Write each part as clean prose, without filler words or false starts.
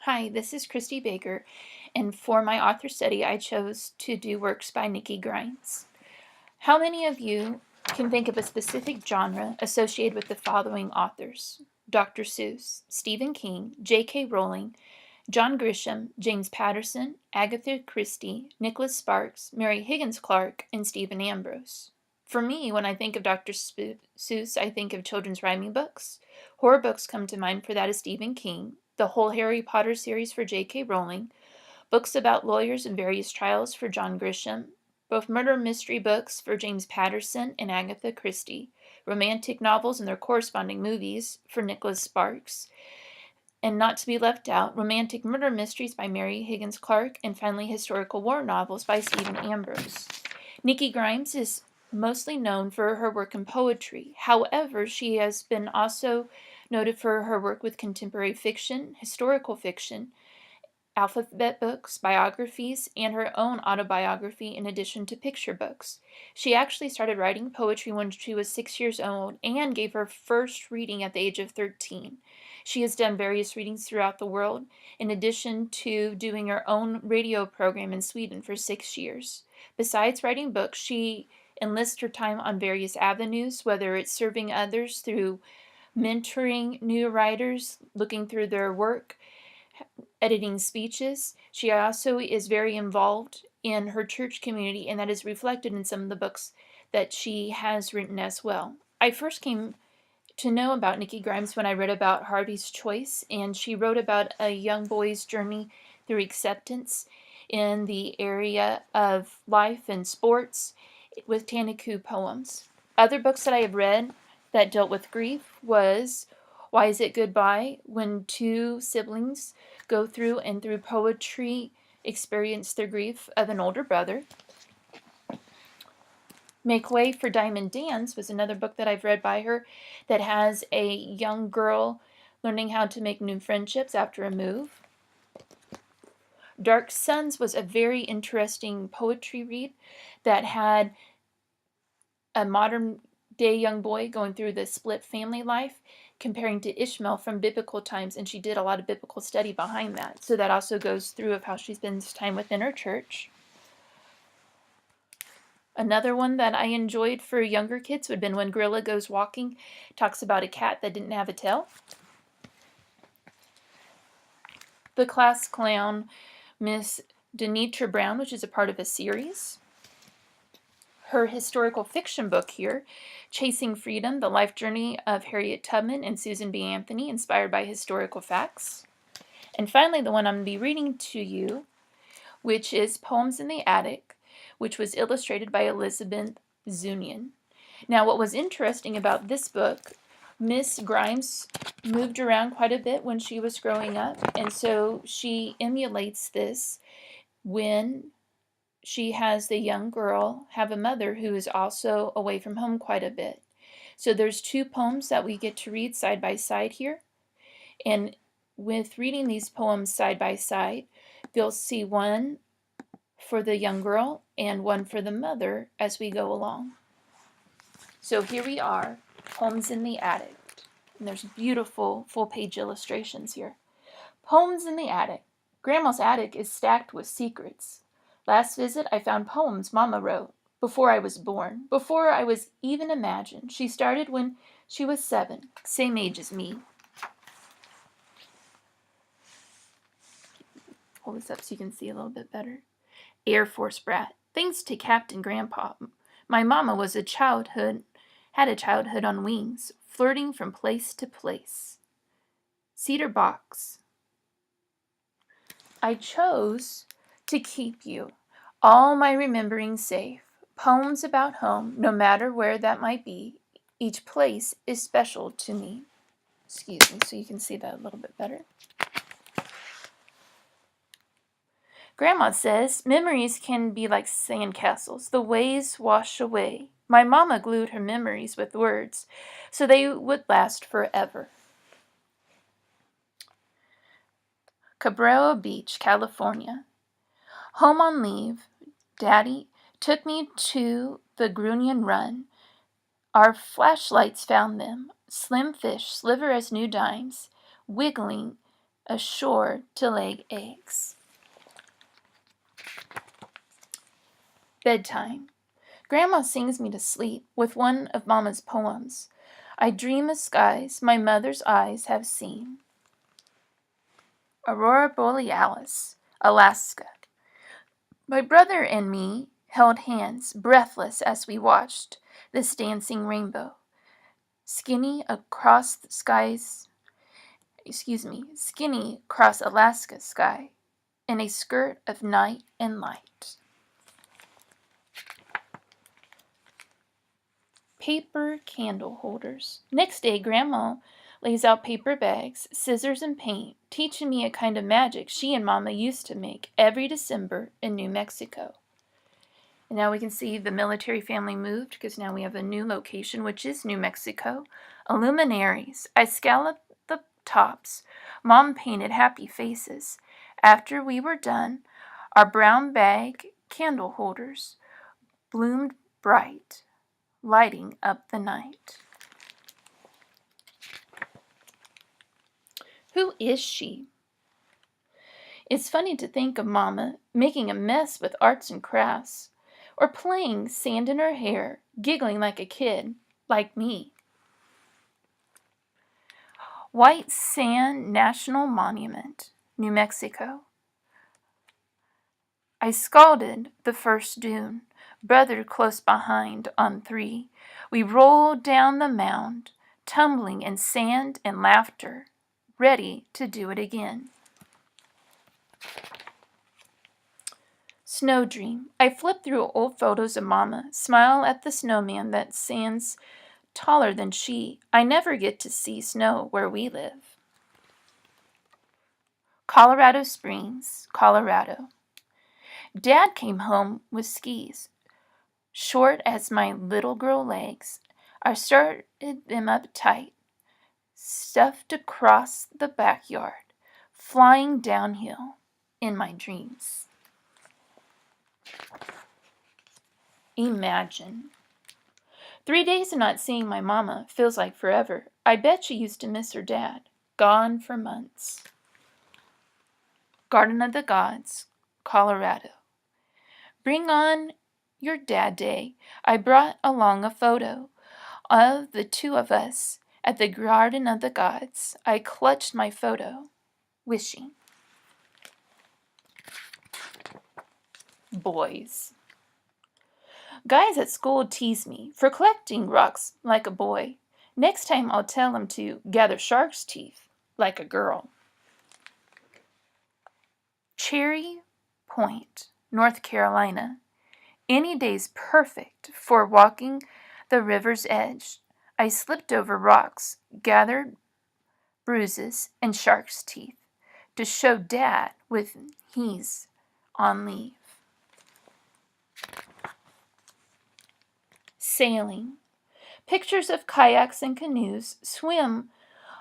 Hi, this is Christy Baker, and for my author study, I chose to do works by Nikki Grimes. How many of you can think of a specific genre associated with the following authors? Dr. Seuss, Stephen King, J.K. Rowling, John Grisham, James Patterson, Agatha Christie, Nicholas Sparks, Mary Higgins Clark, and Stephen Ambrose. For me, when I think of Dr. Seuss, I think of children's rhyming books. Horror books come to mind for that is Stephen King, the whole Harry Potter series for J.K. Rowling, books about lawyers and various trials for John Grisham, both murder mystery books for James Patterson and Agatha Christie, romantic novels and their corresponding movies for Nicholas Sparks, and not to be left out, romantic murder mysteries by Mary Higgins Clark, and finally historical war novels by Stephen Ambrose. Nikki Grimes is mostly known for her work in poetry. However, she has been also noted for her work with contemporary fiction, historical fiction, alphabet books, biographies, and her own autobiography in addition to picture books. She actually started writing poetry when she was 6 years old and gave her first reading at the age of 13. She has done various readings throughout the world, in addition to doing her own radio program in Sweden for 6 years. Besides writing books, she enlists her time on various avenues, whether it's serving others through mentoring new writers, looking through their work, editing speeches. She also is very involved in her church community, and that is reflected in some of the books that she has written as well. I first came to know about Nikki Grimes when I read about Harvey's Choice, and she wrote about a young boy's journey through acceptance in the area of life and sports with Tanaku poems. Other books that I have read that dealt with grief was Why Is It Goodbye? When two siblings go through and through poetry experience the grief of an older brother. Make Way for Diamond Dance was another book that I've read by her that has a young girl learning how to make new friendships after a move. Dark Suns was a very interesting poetry read that had a modern day young boy going through the split family life comparing to Ishmael from biblical times, and she did a lot of biblical study behind that. So that also goes through of how she spends time within her church. Another one that I enjoyed for younger kids would have been When Gorilla Goes Walking. Talks about a cat that didn't have a tail. The Class Clown, Miss Denitra Brown, which is a part of a series. Her historical fiction book here, Chasing Freedom, The Life Journey of Harriet Tubman and Susan B. Anthony, inspired by historical facts. And finally, the one I'm going to be reading to you, which is Poems in the Attic, which was illustrated by Elizabeth Zunian. Now, what was interesting about this book, Miss Grimes moved around quite a bit when she was growing up, and so she emulates this when she has the young girl have a mother who is also away from home quite a bit. So there's two poems that we get to read side by side here, and with reading these poems side by side, you'll see one for the young girl and one for the mother as we go along. So here we are, Poems in the Attic. And there's beautiful full-page illustrations here. Poems in the Attic. Grandma's attic is stacked with secrets. Last visit, I found poems Mama wrote before I was born, before I was even imagined. She started when she was 7, same age as me. Hold this up so you can see a little bit better. Air Force brat. Thanks to Captain Grandpa, my mama had a childhood on wings, flirting from place to place. Cedar box. I chose to keep you, all my remembering safe. Poems about home, no matter where that might be. Each place is special to me. Excuse me, so you can see that a little bit better. Grandma says memories can be like sandcastles. The waves wash away. My mama glued her memories with words so they would last forever. Cabrera Beach, California. Home on leave, Daddy took me to the Grunion Run. Our flashlights found them, slim fish, sliver as new dimes, wiggling ashore to lay eggs. Bedtime. Grandma sings me to sleep with one of Mama's poems. I dream of skies my mother's eyes have seen. Aurora Borealis, Alaska. My brother and me held hands, breathless as we watched this dancing rainbow. Skinny across Alaska's sky, in a skirt of night and light. Paper candle holders. Next day, Grandma lays out paper bags, scissors, and paint, teaching me a kind of magic she and Mama used to make every December in New Mexico. And now we can see the military family moved because now we have a new location, which is New Mexico. Illuminaries. I scalloped the tops. Mom painted happy faces. After we were done, our brown bag candle holders bloomed bright, lighting up the night. Who is she? It's funny to think of Mama making a mess with arts and crafts, or playing sand in her hair, giggling like a kid, like me. White Sand National Monument, New Mexico. I scalded the first dune, brother close behind on 3. We rolled down the mound, tumbling in sand and laughter, ready to do it again. Snow Dream. I flip through old photos of Mama, smile at the snowman that stands taller than she. I never get to see snow where we live. Colorado Springs, Colorado. Dad came home with skis, short as my little girl legs. I started them up tight, stuffed across the backyard, flying downhill in my dreams. Imagine. 3 days of not seeing my Mama feels like forever. I bet she used to miss her dad. Gone for months. Garden of the Gods, Colorado. Bring on your Dad Day. I brought along a photo of the 2 of us at the Garden of the Gods. I clutched my photo, wishing. Boys. Guys at school tease me for collecting rocks like a boy. Next time I'll tell them to gather shark's teeth like a girl. Cherry Point, North Carolina. Any day's perfect for walking the river's edge. I slipped over rocks, gathered bruises and shark's teeth to show Dad when he's on leave. Sailing. Pictures of kayaks and canoes swim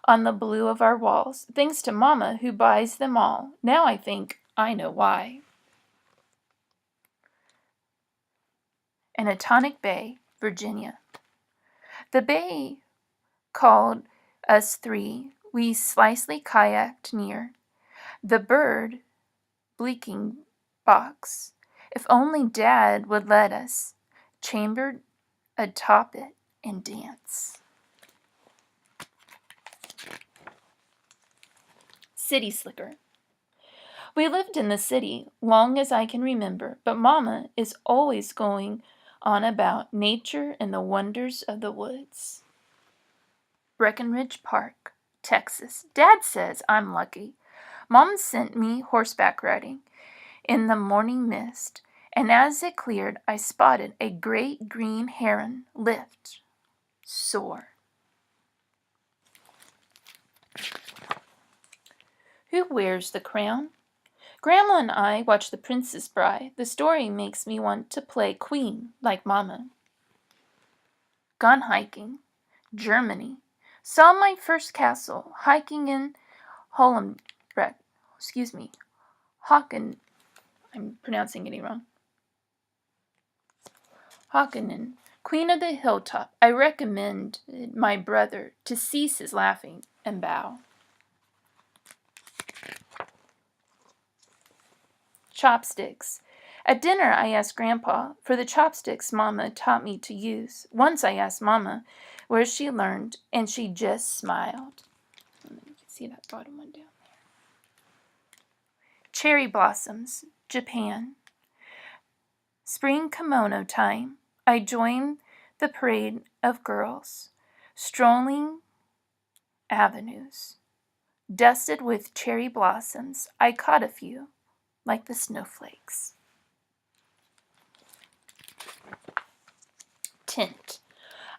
on the blue of our walls, thanks to Mama who buys them all. Now I think I know why. Anatonic Bay, Virginia. The bay called us 3. We slightly kayaked near. The bird bleaking box. If only Dad would let us. Chambered atop it and dance. City Slicker. We lived in the city long as I can remember, but Mama is always going on about nature and the wonders of the woods. Breckenridge Park, Texas. Dad says I'm lucky. Mom sent me horseback riding in the morning mist, and as it cleared, I spotted a great green heron lift, soar. Who wears the crown? Grandma and I watched The Princess Bride. The story makes me want to play queen like Mama. Gone hiking, Germany. Saw my first castle hiking in Hocken. I'm pronouncing it wrong. Hockenen, Queen of the Hilltop. I recommend my brother to cease his laughing and bow. Chopsticks. At dinner, I asked Grandpa for the chopsticks Mama taught me to use. Once I asked Mama where she learned, and she just smiled. And then you can see that bottom one down there. Cherry blossoms, Japan. Spring kimono time. I joined the parade of girls, strolling avenues. Dusted with cherry blossoms, I caught a few, like the snowflakes. Tent.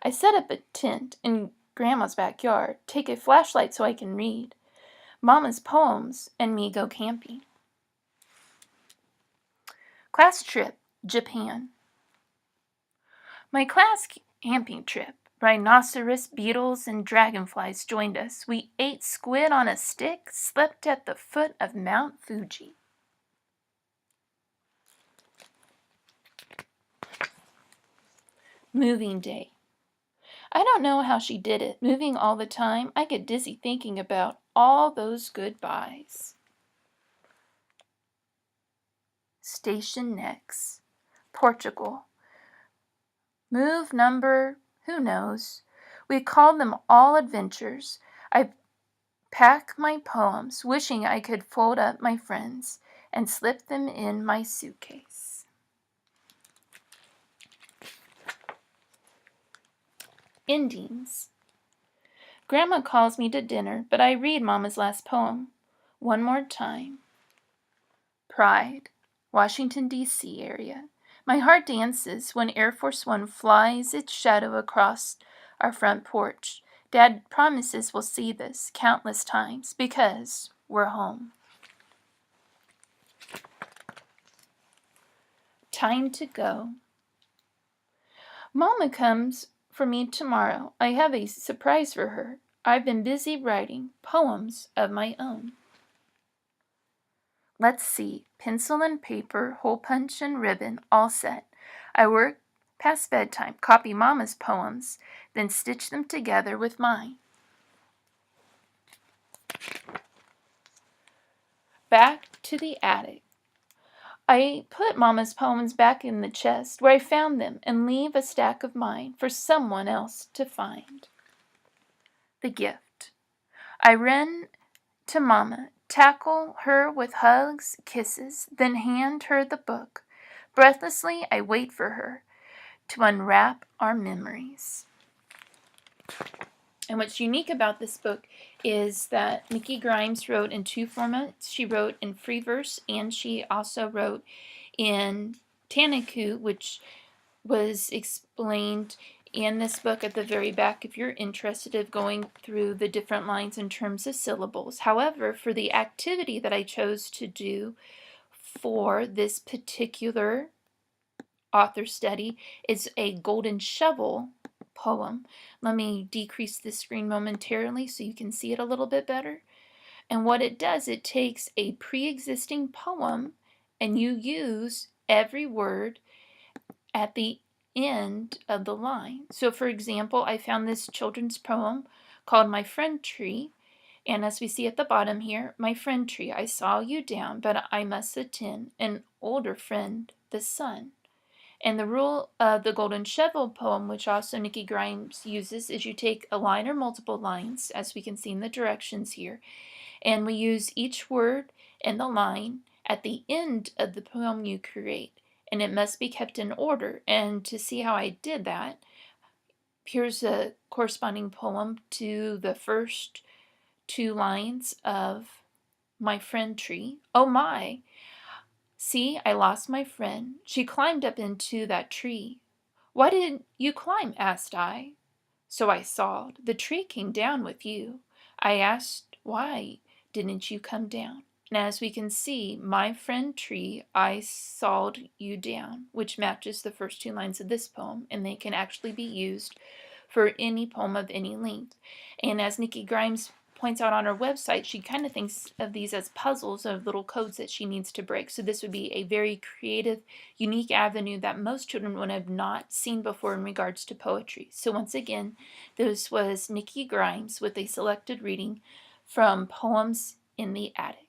I set up a tent in Grandma's backyard, take a flashlight so I can read. Mama's poems and me go camping. Class trip, Japan. My class camping trip, rhinoceros, beetles, and dragonflies joined us. We ate squid on a stick, slept at the foot of Mount Fuji. Moving day. I don't know how she did it. Moving all the time, I get dizzy thinking about all those goodbyes. Station next. Portugal. Move number, who knows? We called them all adventures. I pack my poems, wishing I could fold up my friends and slip them in my suitcase. Endings. Grandma calls me to dinner, but I read Mama's last poem one more time. Pride, Washington, D.C. area. My heart dances when Air Force One flies its shadow across our front porch. Dad promises we'll see this countless times because we're home. Time to go. Mama comes for me tomorrow. I have a surprise for her. I've been busy writing poems of my own. Let's see. Pencil and paper, hole punch and ribbon, all set. I work past bedtime, copy Mama's poems, then stitch them together with mine. Back to the attic. I put Mama's poems back in the chest where I found them and leave a stack of mine for someone else to find. The gift. I run to Mama, tackle her with hugs, kisses, then hand her the book. Breathlessly, I wait for her to unwrap our memories. And what's unique about this book is that Nikki Grimes wrote in two formats. She wrote in free verse, and she also wrote in Tanaku, which was explained in this book at the very back if you're interested in going through the different lines in terms of syllables. However, for the activity that I chose to do for this particular author study is a golden shovel poem. Let me decrease the screen momentarily so you can see it a little bit better. And what it does, it takes a pre-existing poem and you use every word at the end of the line. So for example, I found this children's poem called My Friend Tree, and as we see at the bottom here, my friend tree, I saw you down, but I must attend an older friend, the sun. And the rule of the golden shovel poem, which also Nikki Grimes uses, is you take a line or multiple lines, as we can see in the directions here, and we use each word in the line at the end of the poem you create. And it must be kept in order. And to see how I did that, here's a corresponding poem to the first two lines of My Friend Tree. Oh my! See, I lost my friend. She climbed up into that tree. Why did you climb? Asked I. So I sawed. The tree came down with you. I asked, why didn't you come down? And as we can see, my friend tree, I sawed you down, which matches the first two lines of this poem, and they can actually be used for any poem of any length. And as Nikki Grimes points out on her website, she kind of thinks of these as puzzles of little codes that she needs to break. So this would be a very creative, unique avenue that most children would have not seen before in regards to poetry. So once again, this was Nikki Grimes with a selected reading from Poems in the Attic.